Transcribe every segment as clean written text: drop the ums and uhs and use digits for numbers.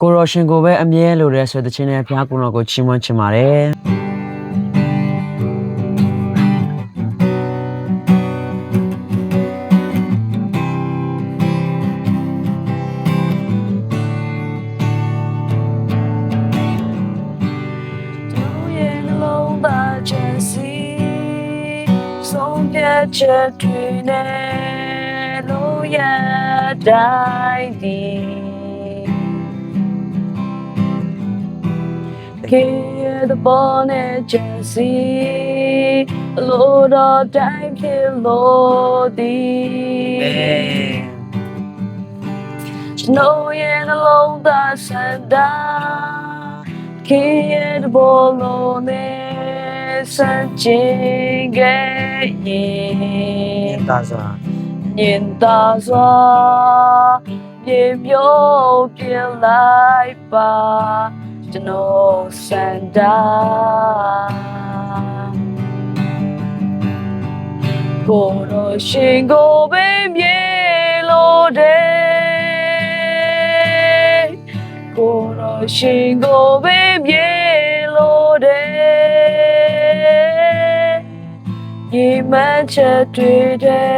ကိုရောရှင်ကိုပဲအမြဲလိုတဲ့ဆိုတဲ့ချင်းနဲ့ဖျားကုတော်ကိုချီးမွမ်းချင်ပါတယ်ဆုံးဖြတ်ချက်တွေနဲ့လို့ရတိုင်းဒီခေတ်ပေါ်နဲ့ချက်စီလို့တော့တိုင်းဖြစ်လို့ဒီကျွန်တော်ရဲ့နှလုံးသားစံတာခေတ်ပေါ်လို့နဲ့စံချင်ခဲ့ရင်nhìn ta raပြေမျိုးပြင်လိုက်ပါကျွန်တော်စံတာကိုတော့ရှင်ကိုပဲမြေလို့တဲ့ကိုတော့ရှင်ကိုပဲမြေလို့တဲ့ညီမချက်တွေတဲ့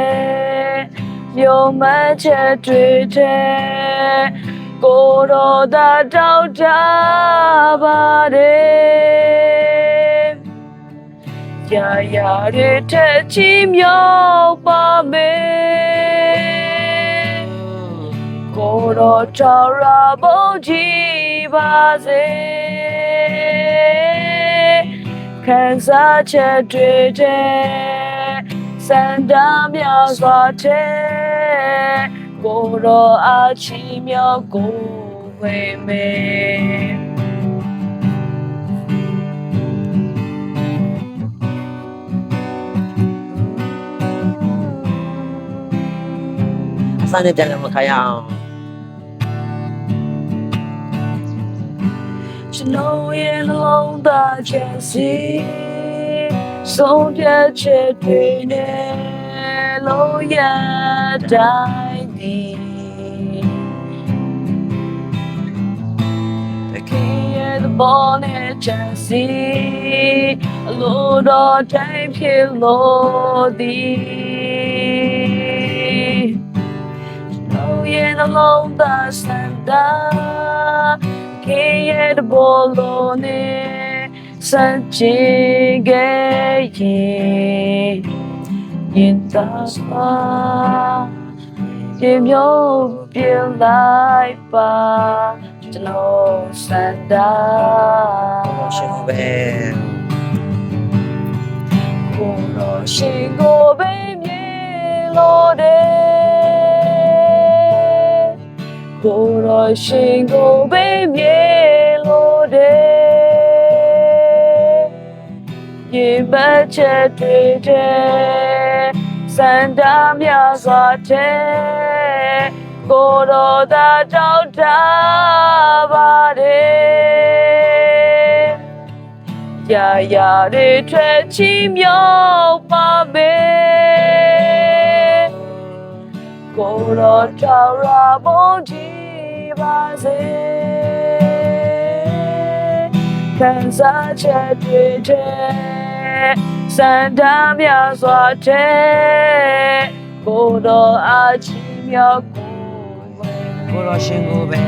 မျိုးမချက်တွေတဲ့ကိုတော်သာတောက်တာပါတယ်ရာရာတွေထက်ချီမြောက်ပါမယ်ကိုတော်တောက်ရဖို့ကြည်ပါစေခံစားချက်တွေတဲ့စံတာများစွာတဲ့ကိုတော်အားချီးမြှောက်ကိုဝေမယ်အစနဲ့ပြန်လည်းမခါရအောင်ကျွန်တော်ရဲ့နှလုံးသားချက်စီဆုံးဖြတ်ချက်တွေနဲ့လို့ရတိုင်းဒီတခင်ရဲ့ဘောနဲ့ချက်စီအလိုတော်တိုင်းဖြစ်လို့ဒီကျွန်တော်ရဲ့နှလုံးသားစံတာခေရဲ့ဘောလုံးနဲ့စံချင်ခဲ့ရင်ရင်သာစွာပြေမျိုးပြင်လိုက်ပါကျွန်တော်စံတာရှင်ပဲကိုတော့ရှင်ကိုပဲမြေလို့တဲ့ကိုတော့ရှင်ကိုပဲမြေလို့တဲ့ရေမချက်တွေတဲ့စံတာများစွာတဲ့ကိုတော်သာတောက်တာပါတယ်ရာရာတွေထွက်ချီမြောက်ပါမယ်ကိုတော်တောက်ရဖို့ကြည်ပါစေခံစားချက်တွေတဲ့စံတာများစွာတဲ့ကိုတော်အားချီးမြှောက်ကိုတော်ရှင်ကိုပဲ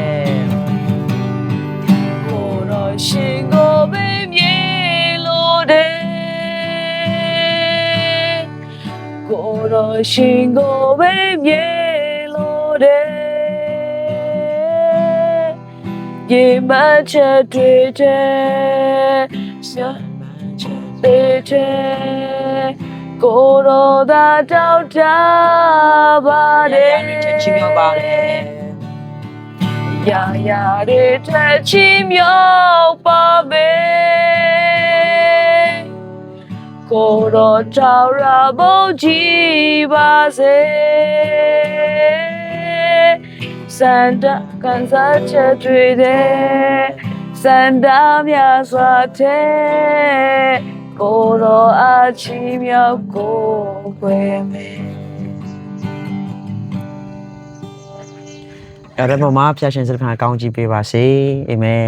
ကိုတော်ရှင်ကိုပဲမြေလို့တဲ့ကိုတော်ရှင်ကိုပဲမြေလို့တဲ့ရေမချက်တွေတဲ့စံတဲ့ကိုတော်သာတောက်တာပါတယ်ချီးမြှောက်ပါတယ်ရာရာတွေထက်ချီးမြှောက်ပါမယ်ကိုတော်တောက်ရဖို့ကြည်ပါစေစံတာခံစားချက်တွေတဲ့စံတာများစွာတဲ့ကိုတော်အားချီးမြှောက်ကိုွယ်မယ် အဲ့ဒါပေါ်မှာဖျားရှင်စတဲ့ဖာကောင်းကြီးပေးပါစေအာမင်